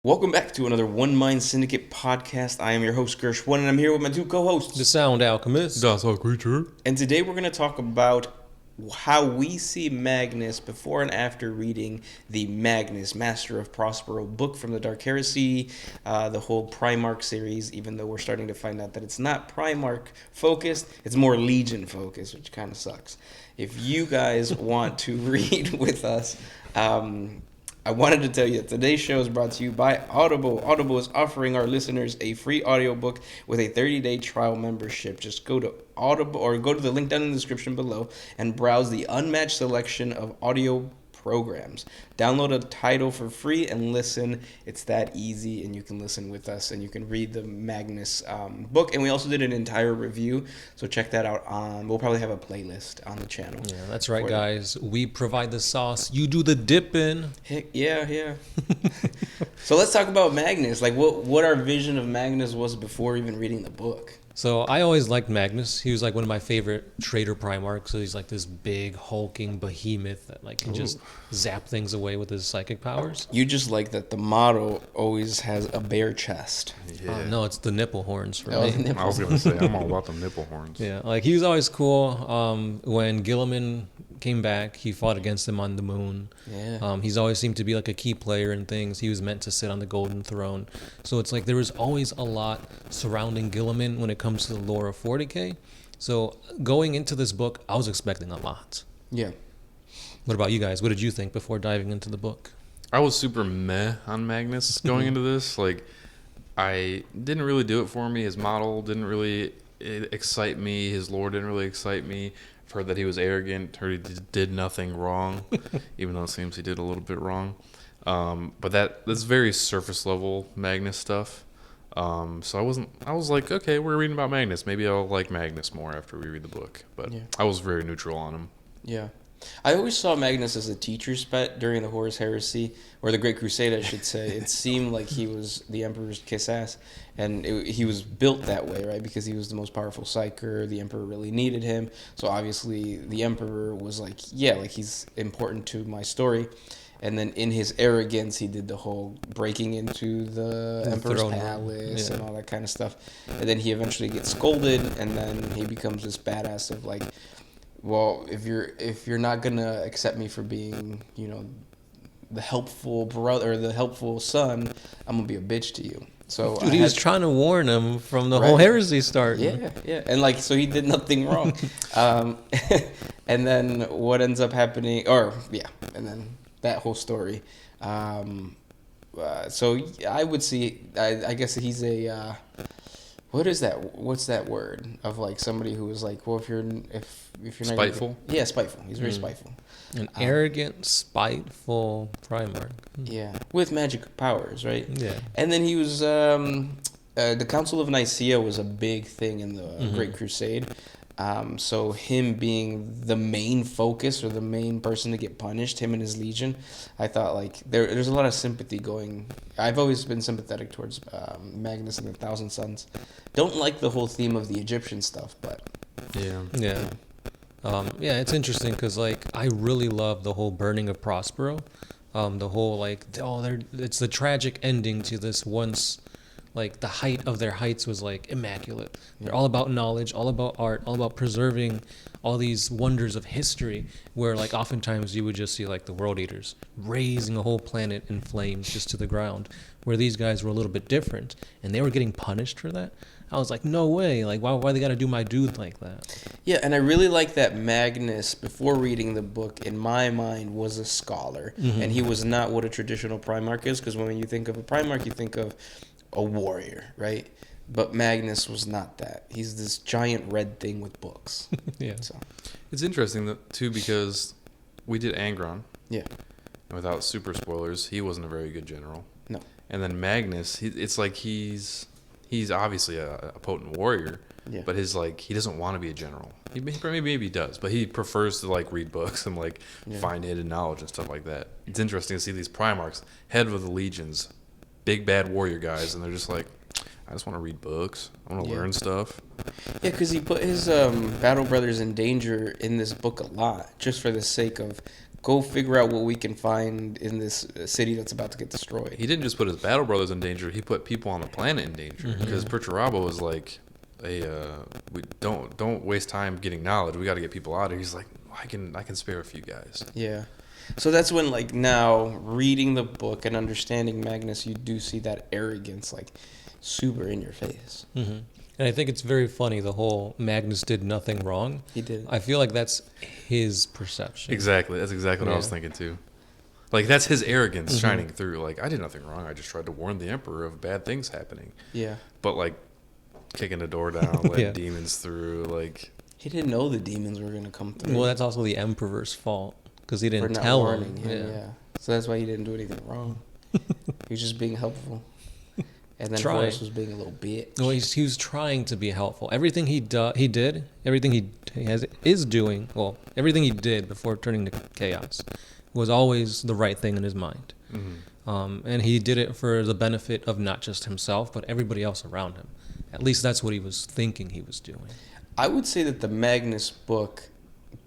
Welcome back to another One Mind Syndicate podcast. I am your host, Gershwin, and I'm here with my two co-hosts. The Sound Alchemist. Docile creature. And today we're going to talk about how we see Magnus before and after reading the Magnus, Master of Prospero book from the Dark Heresy, the whole Primarch series, even though we're starting to find out that it's not Primarch focused, it's more Legion focused, which kind of sucks. If you guys want to read with us, I wanted to tell you that today's show is brought to you by Audible. Audible is offering our listeners a free audiobook with a 30-day trial membership. Just go to Audible or go to the link down in the description below and browse the unmatched selection of audio programs. Download a title for free and listen. It's that easy, and you can listen with us, and you can read the Magnus book. And we also did an entire review, so check that out. We'll probably have a playlist on the channel. Yeah, that's right, guys. We provide the sauce. You do the dipping. Heck, yeah. So let's talk about Magnus. Like, what our vision of Magnus was before even reading the book. So I always liked Magnus. He was like one of my favorite traitor Primarchs. So he's like this big hulking behemoth that like can just zap things away with his psychic powers. You just like that the model always has a bare chest. Yeah. No, it's the nipple horns for Oh, the me. nipple. I was going to say, I'm all about the nipple horns. Yeah, like he was always cool. When Gilliman came back, he fought against him on the moon. Yeah. He's always seemed to be like a key player in things. He was meant to sit on the golden throne. So it's like there was always a lot surrounding Gilliman when it comes to the lore of 40K. So going into this book, I was expecting a lot. Yeah. What about you guys? What did you think before diving into the book? I was super meh on Magnus going into this. Like, I didn't really do it for me. His model didn't really excite me. His lore didn't really excite me. I've heard that he was arrogant, heard he did nothing wrong, even though it seems he did a little bit wrong. But that's very surface level Magnus stuff. So I was like, okay, we're reading about Magnus. Maybe I'll like Magnus more after we read the book. But yeah. I was very neutral on him. Yeah. I always saw Magnus as a teacher's pet during the Horus Heresy, or the Great Crusade, I should say. It seemed like he was the Emperor's kiss-ass, and he was built that way, right? Because he was the most powerful psyker. The Emperor really needed him. So obviously the Emperor was like, yeah, like he's important to my story. And then in his arrogance, he did the whole breaking into the Emperor's palace and all that kind of stuff. And then he eventually gets scolded, and then he becomes this badass of like, well, if you're not gonna accept me for being, the helpful brother or the helpful son, I'm gonna be a bitch to you. So Dude, he was trying to warn him from the whole heresy starting. Yeah, and like so he did nothing wrong. And then what ends up happening? And then that whole story. So I would see. I guess he's a. What is that? What's that word of like somebody who is like, well, if you're not spiteful. Spiteful. He's very spiteful. An arrogant, spiteful Primarch. Yeah, with magic powers, right? Yeah. And then he was the Council of Nicaea was a big thing in the Great Crusade. So him being the main focus or the main person to get punished, him and his legion, I thought like there's a lot of sympathy going. I've always been sympathetic towards Magnus and the Thousand Sons. Don't like the whole theme of the Egyptian stuff, but Yeah, it's interesting because like I really love the whole burning of Prospero, the whole like it's the tragic ending to this once. Like, the height of their heights was, like, immaculate. They're all about knowledge, all about art, all about preserving all these wonders of history, where, like, oftentimes you would just see, like, the World Eaters raising a whole planet in flames just to the ground, where these guys were a little bit different, and they were getting punished for that. I was like, no way. Like, why they got to do my dude like that? Yeah, and I really like that Magnus, before reading the book, in my mind, was a scholar. And he was not what a traditional Primarch is, because when you think of a Primarch, you think of a warrior, right? But Magnus was not that. He's this giant red thing with books. Yeah. So It's interesting, too, because we did Angron. Yeah. And without super spoilers, he wasn't a very good general. No. And then Magnus, it's like he's obviously a potent warrior, but he doesn't want to be a general. Maybe he does, but he prefers to like read books and like find hidden knowledge and stuff like that. It's interesting to see these Primarchs, head of the legions, big bad warrior guys, and they're just like, I just want to read books. I want to learn stuff. Yeah, because he put his battle brothers in danger in this book a lot, just for the sake of go figure out what we can find in this city that's about to get destroyed. He didn't just put his battle brothers in danger; he put people on the planet in danger. Because Perturabo was like, we don't waste time getting knowledge. We got to get people out of here. He's like, I can spare a few guys. Yeah. So that's when, like, now reading the book and understanding Magnus, you do see that arrogance, like, super in your face. Mm-hmm. And I think it's very funny, the whole Magnus did nothing wrong. He did. I feel like that's his perception. Exactly. That's exactly what I was thinking too. Like, that's his arrogance shining through. Like, I did nothing wrong. I just tried to warn the Emperor of bad things happening. Yeah. But, like, kicking the door down, letting demons through, like... He didn't know the demons were going to come through. Well, that's also the Emperor's fault, because he didn't for not tell warning him. Yeah. So that's why he didn't do anything wrong. He was just being helpful. And then Trying. Horace was being a little bitch. Well, he was trying to be helpful. Everything he did, everything he is doing, well, everything he did before turning to chaos was always the right thing in his mind. And he did it for the benefit of not just himself, but everybody else around him. At least that's what he was thinking he was doing. I would say that the Magnus book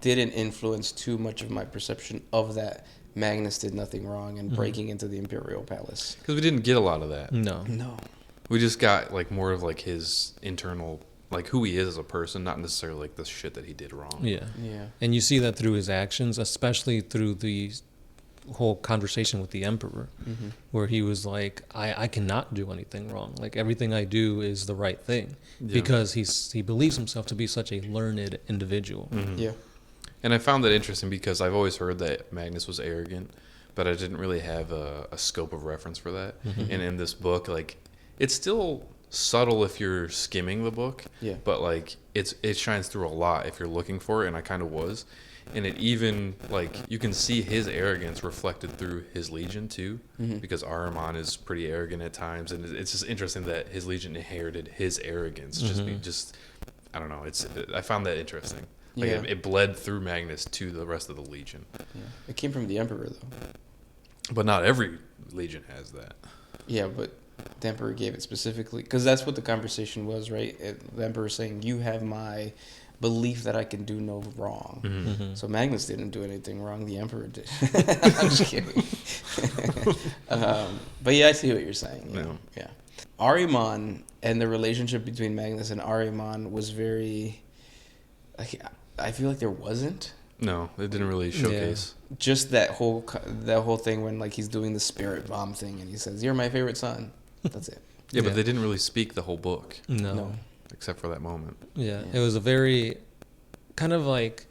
didn't influence too much of my perception of that Magnus did nothing wrong and breaking into the Imperial Palace. Because we didn't get a lot of that. No. We just got, like, more of, like, his internal... Like, who he is as a person, not necessarily, like, the shit that he did wrong. Yeah. Yeah. And you see that through his actions, especially through the whole conversation with the Emperor, where he was like, I cannot do anything wrong. Like, everything I do is the right thing. Because he believes himself to be such a learned individual. Yeah. And I found that interesting because I've always heard that Magnus was arrogant, but I didn't really have a scope of reference for that. And in this book, like, it's still subtle if you're skimming the book, but, like, it shines through a lot if you're looking for it, and I kind of was. And it even, like, you can see his arrogance reflected through his legion too, because Ahriman is pretty arrogant at times, and it's just interesting that his legion inherited his arrogance. I don't know. I found that interesting. Like, it bled through Magnus to the rest of the legion. Yeah. It came from the Emperor, though. But not every legion has that. Yeah, but the Emperor gave it specifically because that's what the conversation was, right? The Emperor saying, "You have my belief that I can do no wrong." So Magnus didn't do anything wrong. The Emperor did. I'm just kidding. But yeah, I see what you're saying. Yeah. Ahriman and the relationship between Magnus and Ahriman was very. Like, I feel like there wasn't. No, it didn't really showcase. Just that whole thing when, like, he's doing the spirit bomb thing and he says, "You're my favorite son." That's it. Yeah, but they didn't really speak the whole book. No. Except for that moment. Yeah, it was a very kind of like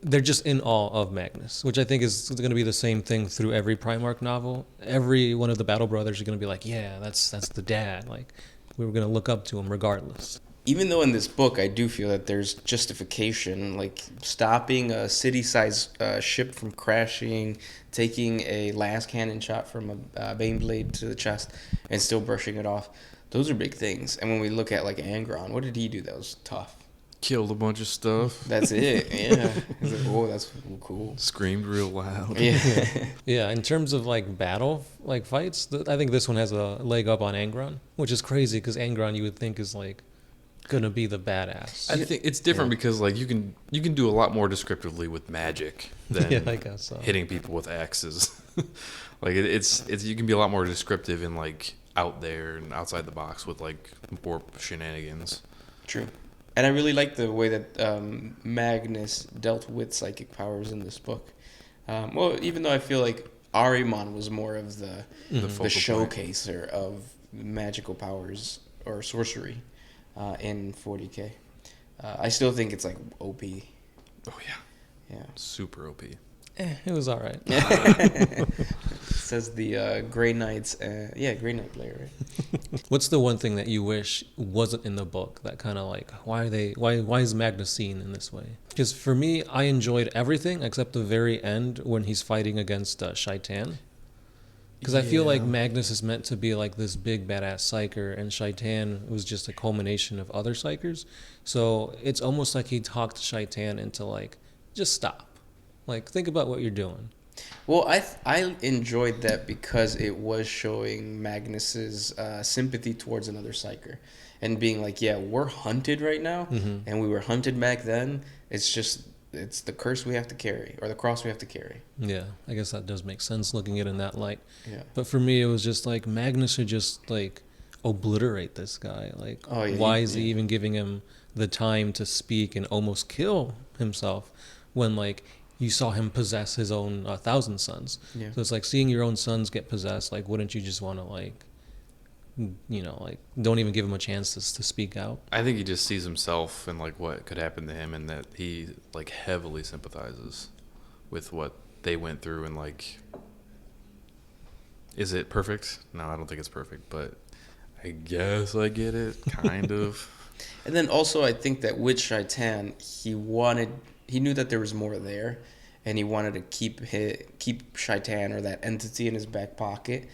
they're just in awe of Magnus, which I think is going to be the same thing through every Primarch novel. Every one of the Battle Brothers are going to be like, yeah, that's the dad. Like, we were going to look up to him regardless. Even though in this book I do feel that there's justification, like stopping a city-sized ship from crashing, taking a last cannon shot from a Baneblade to the chest, and still brushing it off. Those are big things. And when we look at, like, Angron, what did he do that was tough? Killed a bunch of stuff. That's it, yeah. He's like, oh, that's cool. Screamed real loud. Yeah. Yeah, in terms of, like, battle, like, fights, I think this one has a leg up on Angron, which is crazy because Angron you would think is, like, gonna be the badass. I think it's different because, like, you can do a lot more descriptively with magic than I guess so. hitting people with axes. Like, it's you can be a lot more descriptive and, like, out there and outside the box with, like, warp shenanigans. True. And I really like the way that Magnus dealt with psychic powers in this book. Well, even though I feel like Ahriman was more of the showcaser of magical powers or sorcery in 40K. I still think it's, like, OP. Oh, yeah. Yeah. Super OP. It was all right. Says the Grey Knights. Grey Knight player, right? What's the one thing that you wish wasn't in the book that kind of like why is Magnus seen in this way? Because for me, I enjoyed everything except the very end when he's fighting against Shaitan. Because I feel like Magnus is meant to be like this big badass psyker, and Shaitan was just a culmination of other psykers. So it's almost like he talked Shaitan into, like, just stop. Like, think about what you're doing. Well, I enjoyed that because it was showing Magnus's sympathy towards another psyker, and being like, yeah, we're hunted right now, and we were hunted back then. It's just it's the curse we have to carry, or the cross we have to carry. Yeah, I guess that does make sense looking at it in that light. Yeah. But for me, it was just like Magnus should just like obliterate this guy. Like, Oh, yeah, why you- is he yeah. even giving him the time to speak and almost kill himself when like you saw him possess his own 1,000 sons? Yeah. So it's like seeing your own sons get possessed. Like, wouldn't you just want to like, like don't even give him a chance to speak out? I think he just sees himself and like what could happen to him, and that he like heavily sympathizes with what they went through. And like, is it perfect? No, I don't think it's perfect, but I guess I get it, kind of. And then also, I think that with Shaitan, he knew that there was more there, and he wanted to keep Shaitan, or that entity, in his back pocket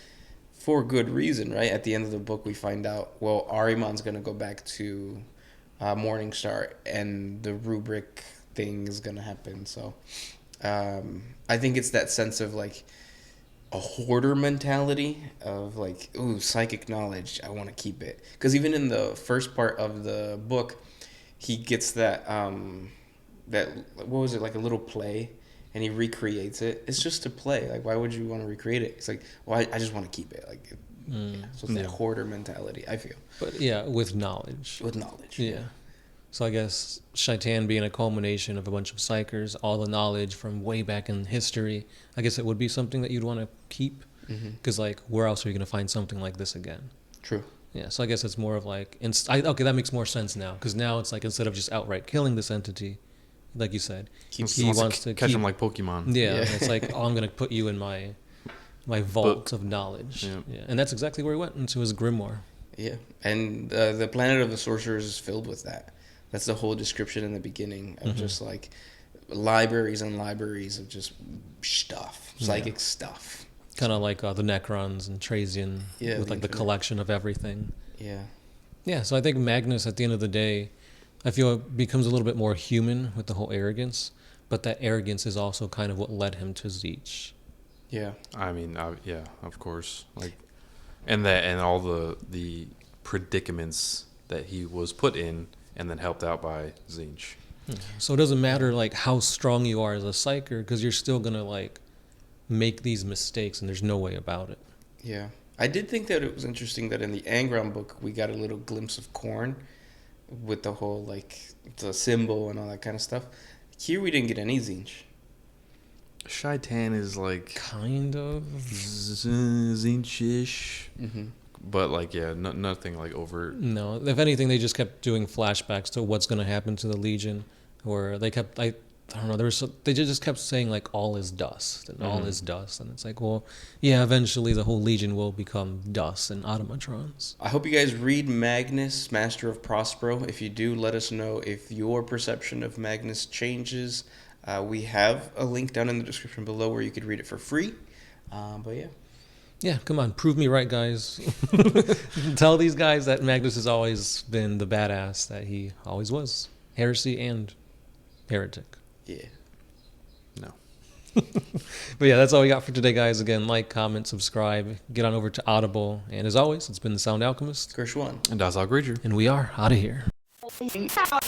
for good reason, right? At the end of the book, we find out, well, Ahriman's going to go back to Morningstar, and the rubric thing is going to happen. So I think it's that sense of like a hoarder mentality of like, ooh, psychic knowledge, I want to keep it. Because even in the first part of the book, he gets that what was it, like a little play, and he recreates it. It's just to play. Like, why would you want to recreate it? It's like, well, I just want to keep it. Like, yeah. So it's that hoarder mentality, I feel. But yeah, with knowledge. With knowledge. Yeah. So I guess Shaitan being a culmination of a bunch of psychers, all the knowledge from way back in history, I guess it would be something that you'd want to keep. Because, like, where else are you going to find something like this again? True. Yeah, so I guess it's more of like, okay, that makes more sense now. Because now it's like, instead of just outright killing this entity, like you said, He wants to catch him like Pokemon. Yeah, Yeah. it's like, oh, I'm going to put you in my vault of knowledge. Yeah. Yeah, and that's exactly where he went, into his grimoire. Yeah. And the planet of the sorcerers is filled with that. That's the whole description in the beginning of just like libraries and libraries of just stuff, psychic stuff. Kind of like the Necrons and Trazian, Yeah, with the like the Infinite. collection of everything. Yeah. Yeah, so I think Magnus, at the end of the day, I feel it becomes a little bit more human with the whole arrogance, but that arrogance is also kind of what led him to Zeech. Yeah. I mean, yeah, of course. Like, and all the predicaments that he was put in, and then helped out by Zinch. So it doesn't matter like how strong you are as a psyker, because you're still gonna like make these mistakes, and there's no way about it. Yeah. I did think that it was interesting that in the Angron book, we got a little glimpse of Korn with the whole, like, the symbol and all that kind of stuff. Here we didn't get any Zinch. Shaitan is like Kind of. Zinch-ish. But like, yeah, nothing like overt. No, if anything, they just kept doing flashbacks to what's gonna happen to the Legion, or they kept I don't know. They just kept saying like all is dust and all is dust, and it's like, well, yeah, eventually the whole Legion will become dust and automatrons. I hope you guys read Magnus, Master of Prospero. If you do, let us know if your perception of Magnus changes. We have a link down in the description below where you could read it for free. But yeah. Yeah, come on, prove me right, guys. Tell these guys that Magnus has always been the badass that he always was. Heresy and heretic. Yeah. No. But yeah, that's all we got for today, guys. Again, like, comment, subscribe, get on over to Audible. And as always, it's been the Sound Alchemist. Gershwan. And Das Creature. And we are out of here. Peace out.